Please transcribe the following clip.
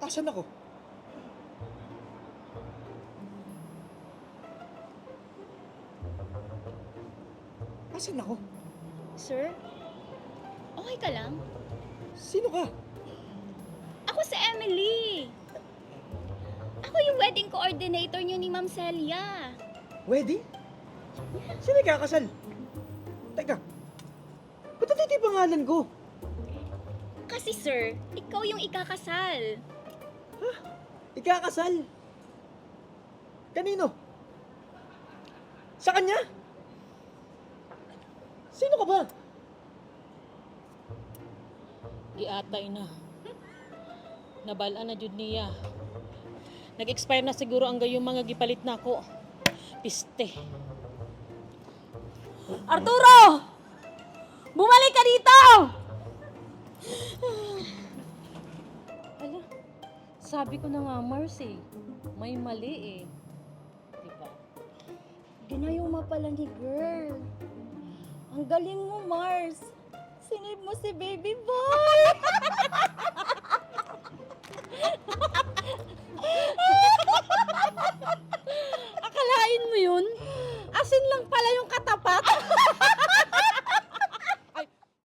Asan ako? Asan ako? Sir? Okay ka lang? Sino ka? Ako si Emily. Ako yung wedding coordinator niyo ni Ma'am Celia. Wedding? Sino yung kakasal? Teka, ba't ito yung pangalan ko? Kasi sir, ikaw yung ikakasal. Ikakasal? Kanino? Sa kanya? Sino ka ba? Giatay na. Nabalaan na jud niya. Nag-expire na siguro ang gayong mga gipalit na ako. Piste. Arturo! Bumalik ka dito! Ala, sabi ko na nga, Mars eh. May mali eh. Diba? Ginayuma pala ni girl. Ang galing mo, Mars. Sinave mo si baby boy.